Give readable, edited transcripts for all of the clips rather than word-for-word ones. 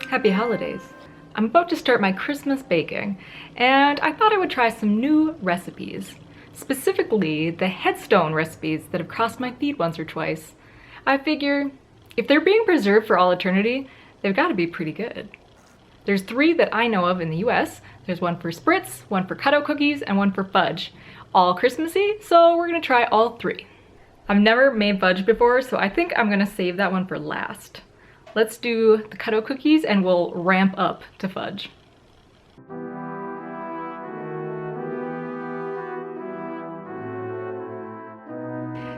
Happy holidays. I'm about to start my Christmas baking, and I thought I would try some new recipes. Specifically, the Headstone recipes that have crossed my feed once or twice. I figure, if they're being preserved for all eternity, they've got to be pretty good. There's 3 that I know of in the US. There's one for spritz, one for cutout cookies, and one for fudge. All Christmassy, so we're gonna try all 3. I've never made fudge before, so I think I'm gonna save that one for last. Let's do the cutout cookies and we'll ramp up to fudge.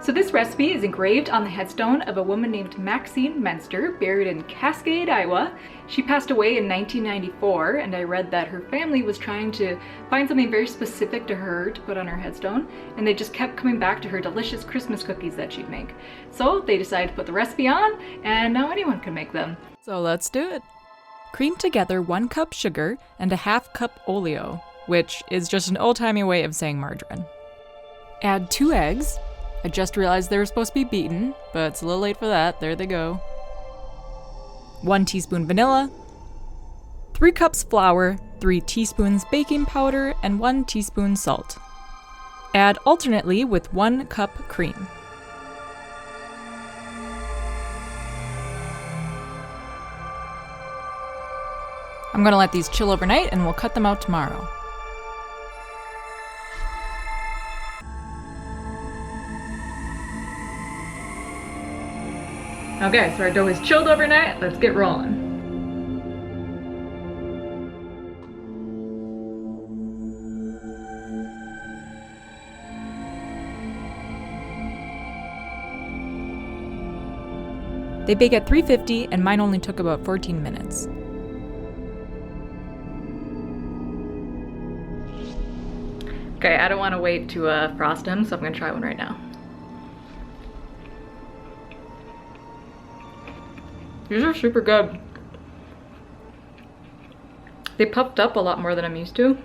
So this recipe is engraved on the headstone of a woman named Maxine Menster, buried in Cascade, Iowa. She passed away in 1994, and I read that her family was trying to find something very specific to her to put on her headstone, and they just kept coming back to her delicious Christmas cookies that she'd make. So they decided to put the recipe on, and now anyone can make them. So let's do it. Cream together 1 cup sugar and a 1/2 cup oleo, which is just an old-timey way of saying margarine. Add 2 eggs. I just realized they were supposed to be beaten, but it's a little late for that. There they go. 1 teaspoon vanilla, 3 cups flour, 3 teaspoons baking powder, and 1 teaspoon salt. Add alternately with 1 cup cream. I'm gonna let these chill overnight and we'll cut them out tomorrow. Okay, so our dough is chilled overnight. Let's get rolling. They bake at 350 and mine only took about 14 minutes. Okay, I don't want to wait to frost them, so I'm gonna try one right now. These are super good. They puffed up a lot more than I'm used to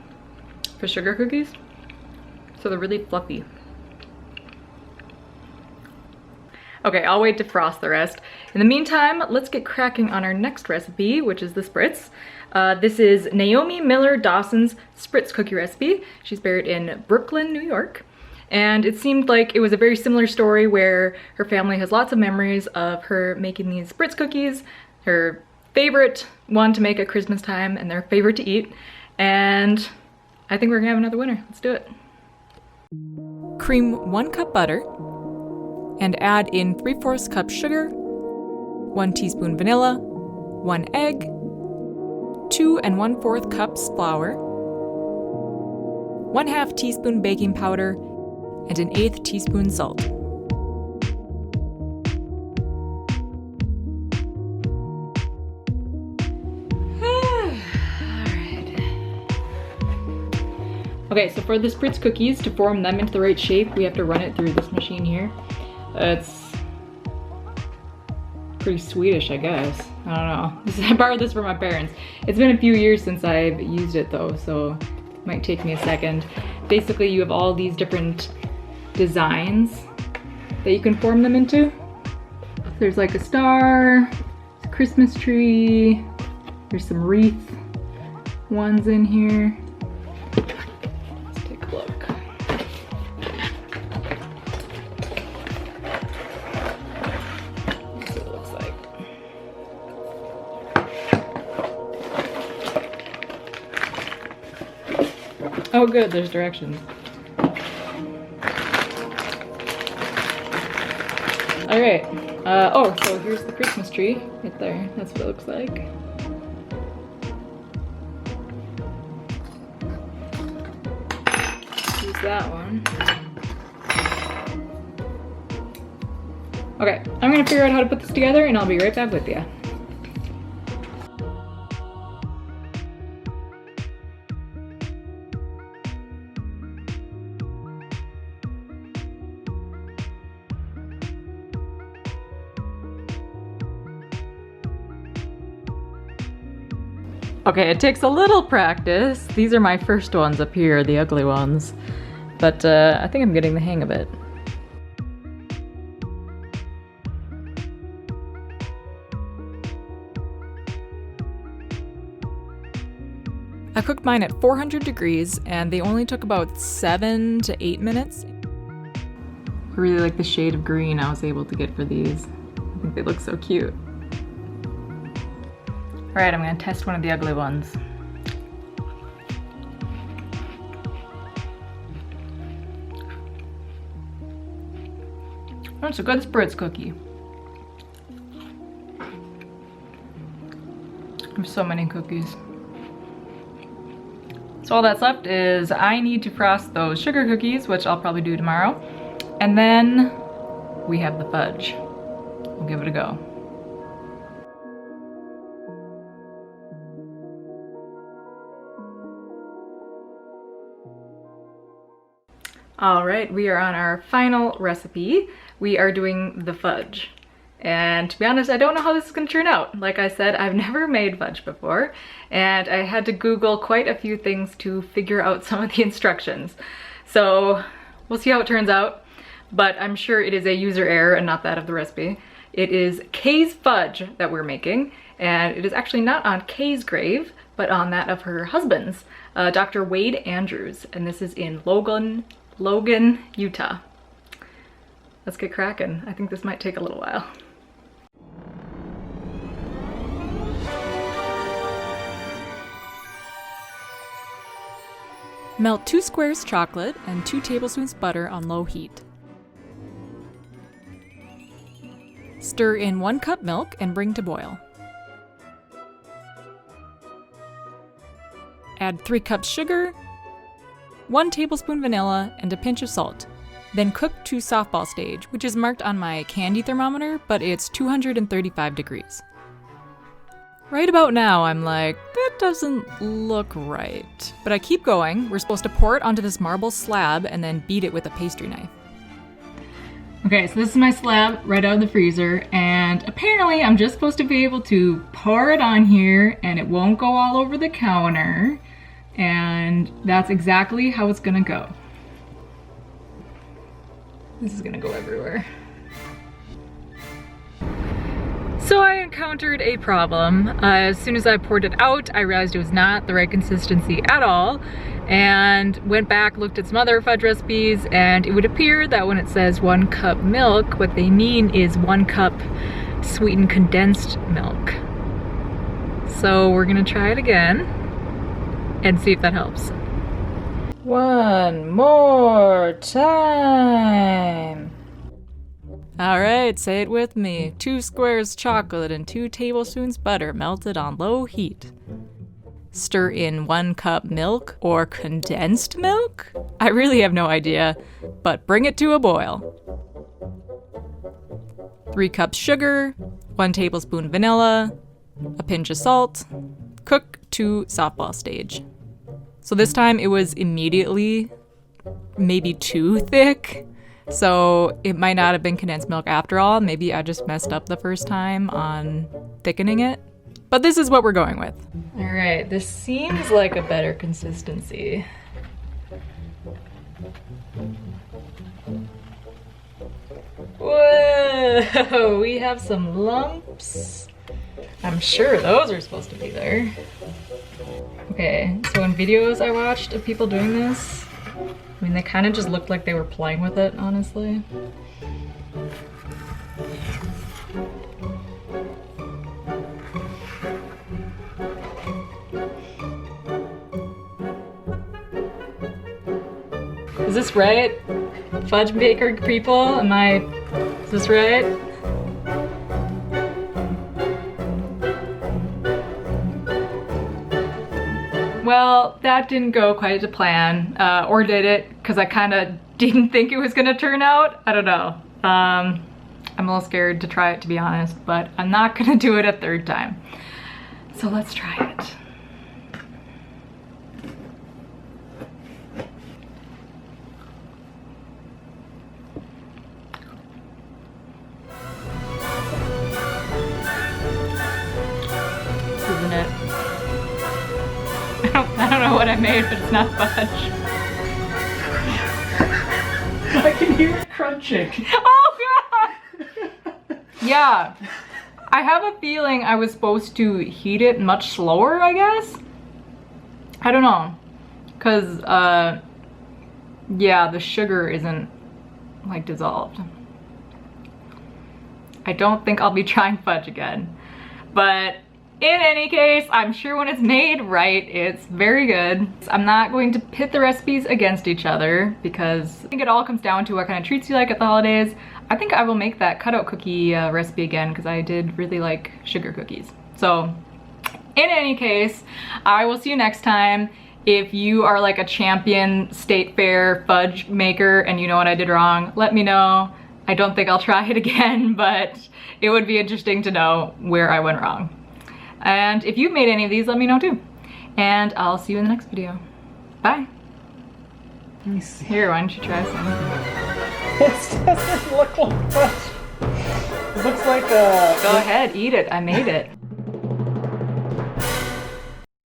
for sugar cookies, so they're really fluffy. Okay, I'll wait to frost the rest. In the meantime, let's get cracking on our next recipe, which is the spritz. This is Naomi Miller Dawson's spritz cookie recipe. She's buried in Brooklyn, New York. And it seemed like it was a very similar story where her family has lots of memories of her making these spritz cookies, her favorite one to make at Christmas time and their favorite to eat. And I think we're gonna have another winner. Let's do it. Cream 1 cup butter and add in 3/4 cup sugar, 1 teaspoon vanilla, 1 egg, 2 1/4 cups flour, 1/2 teaspoon baking powder, and 1/8 teaspoon salt. Okay, so for the spritz cookies, to form them into the right shape, we have to run it through this machine here. It's pretty Swedish, I guess. I don't know. I borrowed this from my parents. It's been a few years since I've used it though, so it might take me a second. Basically, you have all these different designs that you can form them into. There's like a star, a Christmas tree, there's some wreath ones in here. Let's take a look. That's what it looks like. Oh good, there's directions. All right, oh, so here's the Christmas tree right there. That's what it looks like. Use that one. Okay, I'm gonna figure out how to put this together and I'll be right back with you. Okay, it takes a little practice. These are my first ones up here, the ugly ones. But I think I'm getting the hang of it. I cooked mine at 400 degrees and they only took about 7 to 8 minutes. I really like the shade of green I was able to get for these. I think they look so cute. All right, I'm gonna test one of the ugly ones. That's a good spritz cookie. There's so many cookies. So all that's left is I need to frost those sugar cookies, which I'll probably do tomorrow. And then we have the fudge. We'll give it a go. All right, we are on our final recipe. We are doing the fudge. And to be honest, I don't know how this is gonna turn out. Like I said, I've never made fudge before, and I had to Google quite a few things to figure out some of the instructions. So we'll see how it turns out, but I'm sure it is a user error and not that of the recipe. It is Kay's fudge that we're making, and it is actually not on Kay's grave, but on that of her husband's, Dr. Wade Andrews, and this is in Logan, Utah. Let's get cracking. I think this might take a little while. Melt 2 squares chocolate and 2 tablespoons butter on low heat. Stir in 1 cup milk and bring to boil. Add 3 cups sugar, 1 tablespoon vanilla, and a pinch of salt. Then cook to softball stage, which is marked on my candy thermometer, but it's 235 degrees. Right about now, I'm like, that doesn't look right. But I keep going. We're supposed to pour it onto this marble slab and then beat it with a pastry knife. Okay, so this is my slab right out of the freezer, and apparently I'm just supposed to be able to pour it on here and it won't go all over the counter. And that's exactly how it's gonna go. This is gonna go everywhere. So I encountered a problem. As soon as I poured it out, I realized it was not the right consistency at all, and went back, looked at some other fudge recipes, and it would appear that when it says 1 cup milk, what they mean is 1 cup sweetened condensed milk. So we're gonna try it again and see if that helps. One more time. All right, say it with me. 2 squares chocolate and 2 tablespoons butter melted on low heat. Stir in 1 cup milk or condensed milk? I really have no idea, but bring it to a boil. 3 cups sugar, 1 tablespoon vanilla, a pinch of salt. Cook to softball stage. So this time it was immediately maybe too thick. So it might not have been condensed milk after all. Maybe I just messed up the first time on thickening it. But this is what we're going with. All right, this seems like a better consistency. Whoa, we have some lumps. I'm sure those are supposed to be there. Okay, so in videos I watched of people doing this, I mean, they kind of just looked like they were playing with it, honestly. Is this right? Fudge baker people, is this right? Well, that didn't go quite to plan, or did it? Because I kind of didn't think it was gonna turn out. I don't know. I'm a little scared to try it, to be honest, but I'm not gonna do it a third time. So let's try it. Isn't it? I don't know what I made, but it's not fudge. I can hear it crunching. Oh god! Yeah. I have a feeling I was supposed to heat it much slower, I guess. I don't know, cause yeah, the sugar isn't like dissolved. I don't think I'll be trying fudge again, but in any case, I'm sure when it's made right, it's very good. I'm not going to pit the recipes against each other because I think it all comes down to what kind of treats you like at the holidays. I think I will make that cutout cookie recipe again because I did really like sugar cookies. So in any case, I will see you next time. If you are like a champion state fair fudge maker and you know what I did wrong, let me know. I don't think I'll try it again, but it would be interesting to know where I went wrong. And if you've made any of these, let me know too. And I'll see you in the next video. Bye. Let me see. Here, why don't you try some? It doesn't look like fudge. It looks like a... Go ahead, eat it. I made it.